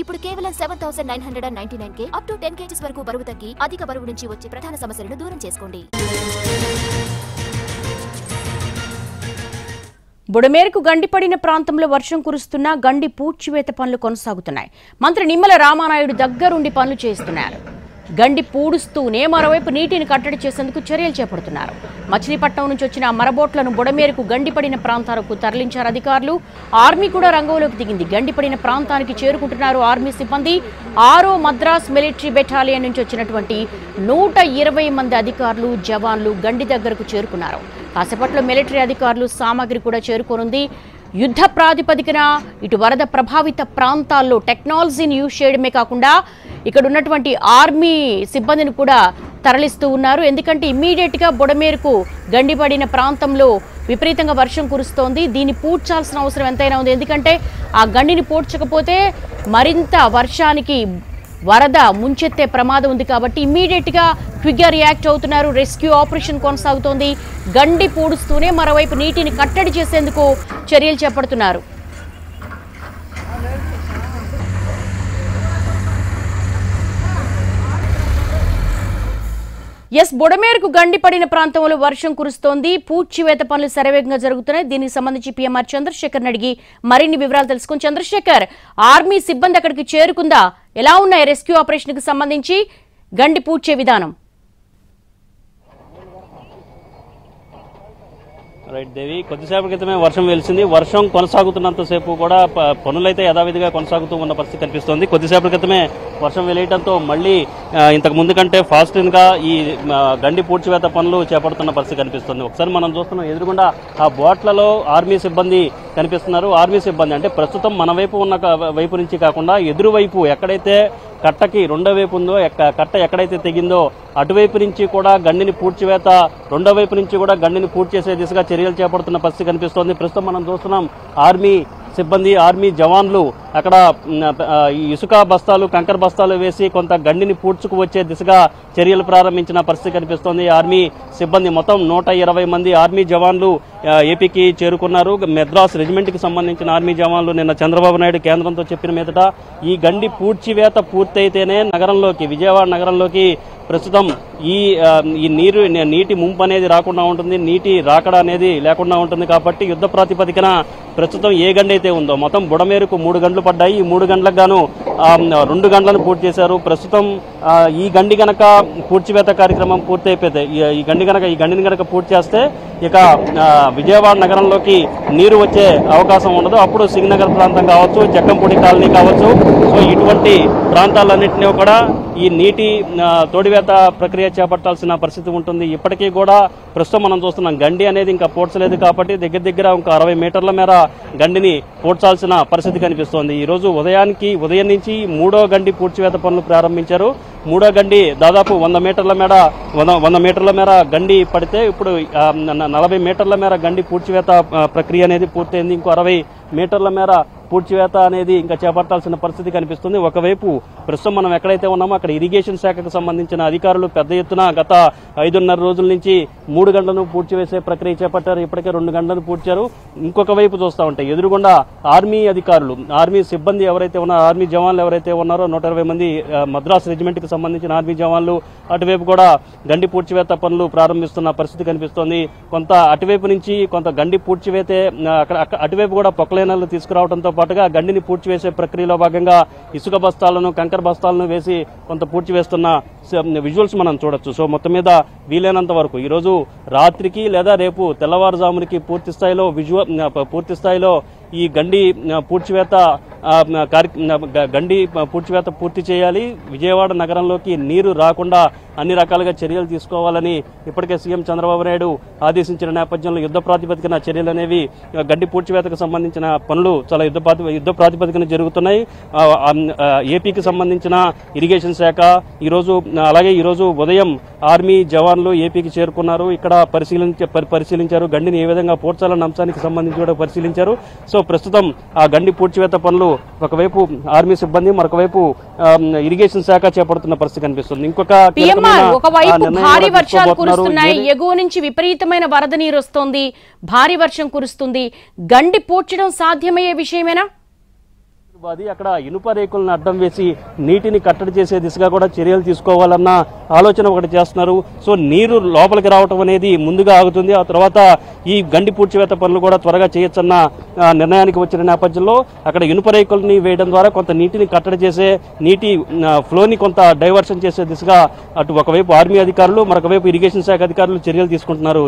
ఇప్పుడు కేవలం 7999కే up to 10 kgs వరకు బరువు తగ్గి అధిక బరువు నుంచి వచ్చే ప్రధాన సమస్యలను దూరం చేసుకోండి. బుడమేరకు గండిపడిన ప్రాంతంలో వర్షం కురుస్తున్నా గండి పూడ్చివేత పనులు కొనసాగుతున్నాయి. మంత్రి నిమ్మల రామానాయుడు దగ్గరుండి పనులు చేస్తున్నారు. గండి పూడుస్తూనే మరోవైపు నీటిని కట్టడి చేసేందుకు చర్యలు చేపడుతున్నారు. మచిలీపట్నం నుంచి వచ్చిన మరబోట్లను బుడమేరకు గండిపడిన ప్రాంతాలకు తరలించారు అధికారులు. ఆర్మీ కూడా రంగంలోకి దిగింది. గండిపడిన ప్రాంతానికి చేరుకుంటున్నారు ఆర్మీ సిబ్బంది. 6వ మద్రాస్ మిలిటరీ బెటాలియన్ నుంచి వచ్చినటువంటి 120 మంది అధికారులు, జవాన్లు గండి దగ్గరకు చేరుకున్నారు. కాసేపట్లో మిలిటరీ అధికారులు సామాగ్రి కూడా చేరుకోనుంది. యుద్ధ ప్రాతిపదికన ఇటు వరద ప్రభావిత ప్రాంతాల్లో టెక్నాలజీని యూజ్ చేయడమే కాకుండా ఇక్కడ ఉన్నటువంటి ఆర్మీ సిబ్బందిని కూడా తరలిస్తూ ఉన్నారు. ఎందుకంటే ఇమ్మీడియట్గా బుడమేరకు గండిపడిన ప్రాంతంలో విపరీతంగా వర్షం కురుస్తోంది. దీన్ని పూడ్చాల్సిన అవసరం ఎంతైనా ఉంది. ఎందుకంటే ఆ గండిని పూడ్చకపోతే మరింత వర్షానికి వరద ముంచెత్తే ప్రమాదం ఉంది. కాబట్టి ఇమ్మీడియట్గా క్విక్గా రియాక్ట్ అవుతున్నారు. రెస్క్యూ ఆపరేషన్ కొనసాగుతోంది. గండి పూడుస్తూనే మరోవైపు నీటిని కట్టడి చేసేందుకు చర్యలు చేపడుతున్నారు. బుడమేరకు గండిపడిన ప్రాంతంలో వర్షం కురుస్తోంది. పూడ్చివేత పనులు శరవేగంగా జరుగుతున్నాయి. దీనికి సంబంధించి పీఎంఆర్ చంద్రశేఖర్ అడిగి మరిన్ని వివరాలు తెలుసుకుని. చంద్రశేఖర్, ఆర్మీ సిబ్బంది అక్కడికి చేరుకుందా? ఎలా ఉన్నాయి రెస్క్యూ ఆపరేషన్ కి సంబంధించి గండి పూడ్చే విధానం? రైట్ దేవి, కొద్దిసేపటి క్రితమే వర్షం వెలిసింది. వర్షం కొనసాగుతున్నంతసేపు కూడా పనులైతే యథావిధిగా కొనసాగుతూ ఉన్న పరిస్థితి కనిపిస్తోంది. కొద్దిసేపటి క్రితమే వర్షం వెలియడంతో మళ్ళీ ఇంతకు ముందు కంటే ఫాస్ట్గా ఈ గండి పూడ్చివేత పనులు చేపడుతున్న పరిస్థితి కనిపిస్తుంది. ఒకసారి మనం చూస్తున్నాం ఎదురుగుండా ఆ బోట్లలో ఆర్మీ సిబ్బంది కనిపిస్తున్నారు. ఆర్మీ సిబ్బంది అంటే ప్రస్తుతం మన వైపు ఉన్న వైపు నుంచి కాకుండా ఎదురువైపు ఎక్కడైతే కట్టకి రెండో వైపు ఉందో, కట్ట ఎక్కడైతే తెగిందో అటువైపు నుంచి కూడా గండిని పూడ్చివేత, రెండో వైపు నుంచి కూడా గండిని పూడ్చి చేసే దిశగా చర్యలు చేపడుతున్న పరిస్థితి కనిపిస్తోంది. ప్రస్తుతం మనం చూస్తున్నాం ఆర్మీ సిబ్బంది, ఆర్మీ జవాన్లు అక్కడ ఇసుక బస్తాలు, కంకర బస్తాలు వేసి కొంత గండిని పూడ్చుకు వచ్చే దిశగా చర్యలు ప్రారంభించిన పరిస్థితి కనిపిస్తోంది. ఆర్మీ సిబ్బంది మొత్తం 120 మంది ఆర్మీ జవాన్లు ఏపీకి చేరుకున్నారు. మద్రాస్ రెజిమెంట్కి సంబంధించిన ఆర్మీ జవాన్లు నిన్న చంద్రబాబు నాయుడు కేంద్రంతో చెప్పిన మీదట ఈ గండి పూడ్చివేత పూర్తయితేనే నగరంలోకి, విజయవాడ నగరంలోకి ప్రస్తుతం ఈ నీటి ముంపు అనేది రాకుండా ఉంటుంది, నీటి రాకడ అనేది లేకుండా ఉంటుంది. కాబట్టి యుద్ధ ప్రాతిపదికన ప్రస్తుతం ఏ గండి అయితే ఉందో మొత్తం బుడమేరుకు 3 గంటలు పడ్డాయి. ఈ 3 గంటలకు గాను 2 గంటలను పూర్తి చేశారు. ప్రస్తుతం ఈ గండి గనక పూడ్చివేత కార్యక్రమం పూర్తి అయిపోతే ఈ గండిని గనక పూర్తి చేస్తే ఇక విజయవాడ నగరంలోకి నీరు వచ్చే అవకాశం ఉండదు. అప్పుడు సింగనగర్ ప్రాంతం కావచ్చు, జక్కంపూడి కాలనీ కావచ్చు, సో ఇటువంటి ప్రాంతాలన్నింటినీ కూడా ఈ నీటి తోడివేత ప్రక్రియ చేపట్టాల్సిన పరిస్థితి ఉంటుంది. ఇప్పటికీ కూడా ప్రస్తుతం మనం చూస్తున్నాం గండి అనేది ఇంకా పూడ్చలేదు కాబట్టి దగ్గర ఇంకా 60 మీటర్ల మేర గండిని పూడ్చాల్సిన పరిస్థితి కనిపిస్తోంది. ఈరోజు ఉదయం నుంచి 3వ గండి పూడ్చివేత పనులు ప్రారంభించారు. 3వ గండి దాదాపు 100 మీటర్ల మేర గండి పడితే ఇప్పుడు 40 మీటర్ల మేర గండి పూడ్చివేత ప్రక్రియ అనేది పూర్తయింది. ఇంకో 60 మీటర్ల మేర పూడ్చివేత అనేది ఇంకా చేపట్టాల్సిన పరిస్థితి కనిపిస్తుంది. ఒకవైపు ప్రస్తుతం మనం ఎక్కడైతే ఉన్నామో అక్కడ ఇరిగేషన్ శాఖకు సంబంధించిన అధికారులు పెద్ద ఎత్తున గత 5.5 రోజుల నుంచి 3 గంటలను పూడ్చివేసే ప్రక్రియ చేపట్టారు. ఇప్పటికే 2 గంటలను పూడ్చారు. ఇంకొక వైపు చూస్తూ ఉంటే ఎదురుగుండా ఆర్మీ అధికారులు, ఆర్మీ సిబ్బంది ఎవరైతే ఉన్నారో, ఆర్మీ జవాన్లు ఎవరైతే ఉన్నారో 120 మంది మద్రాస్ రెజిమెంట్కి సంబంధించిన ఆర్మీ జవాన్లు అటువైపు కూడా గండి పూడ్చివేత పనులు ప్రారంభిస్తున్న పరిస్థితి కనిపిస్తోంది. కొంత అటువైపు నుంచి కొంత గండి పూడ్చివేతే అటువైపు కూడా పొక్కలేనలు తీసుకురావడంతో పాటుగా గండిని పూడ్చివేసే ప్రక్రియలో భాగంగా ఇసుక బస్తాలను, కంకర బస్తాలను వేసి కొంత పూడ్చివేస్తున్న విజువల్స్ మనం చూడొచ్చు. సో మొత్తం మీద వీలైనంత వరకు ఈరోజు రాత్రికి లేదా రేపు తెల్లవారుజామునికి పూర్తి స్థాయిలో ఈ గండి పూడ్చివేత పూర్తి చేయాలి. విజయవాడ నగరంలోకి నీరు రాకుండా అన్ని రకాలుగా చర్యలు తీసుకోవాలని ఇప్పటికే సీఎం చంద్రబాబు నాయుడు ఆదేశించిన నేపథ్యంలో యుద్ధ ప్రాతిపదికన చర్యలు అనేవి గండి పూడ్చివేతకు సంబంధించిన పనులు చాలా యుద్ధ ప్రాతిపదికన జరుగుతున్నాయి. ఏపీకి సంబంధించిన ఇరిగేషన్ శాఖ అలాగే ఈరోజు ఉదయం ఆర్మీ జవాన్లు ఏపీకి చేరుకున్నారు. ఇక్కడ పరిశీలించారు గండిని ఏ విధంగా పూడ్చాలన్న అంశానికి సంబంధించి కూడా పరిశీలించారు. సో ప్రస్తుతం ఆ గండి పూడ్చివేత పనులు ఒకవైపు ఆర్మీ సిబ్బంది, మరొకవైపు ఇరిగేషన్ శాఖ చేపడుతున్న పరిస్థితి కనిపిస్తుంది. ఒకవైపు భారీ వర్షాలు కురుస్తున్నాయి, ఎగువ నుంచి విపరీతమైన వరద నీరు వస్తోంది, భారీ వర్షం కురుస్తుంది. గండి పూడ్చడం సాధ్యమయ్యే విషయమేనా? అది అక్కడ ఇనుప రేకులను అడ్డం వేసి నీటిని కట్టడి చేసే దిశగా కూడా చర్యలు తీసుకోవాలన్న ఆలోచన ఒకటి చేస్తున్నారు. సో నీరు లోపలికి రావటం అనేది ముందుగా ఆగుతుంది. ఆ తర్వాత ఈ గండి పూడ్చివేత పనులు కూడా త్వరగా చేయొచ్చన్న నిర్ణయానికి వచ్చిన నేపథ్యంలో అక్కడ ఇనుప రేకుల్ని వేయడం ద్వారా కొంత నీటిని కట్టడి చేసే నీటి ఫ్లోని కొంత డైవర్షన్ చేసే దిశగా అటు ఒకవైపు ఆర్మీ అధికారులు మరొకవైపు ఇరిగేషన్ శాఖ అధికారులు చర్యలు తీసుకుంటున్నారు.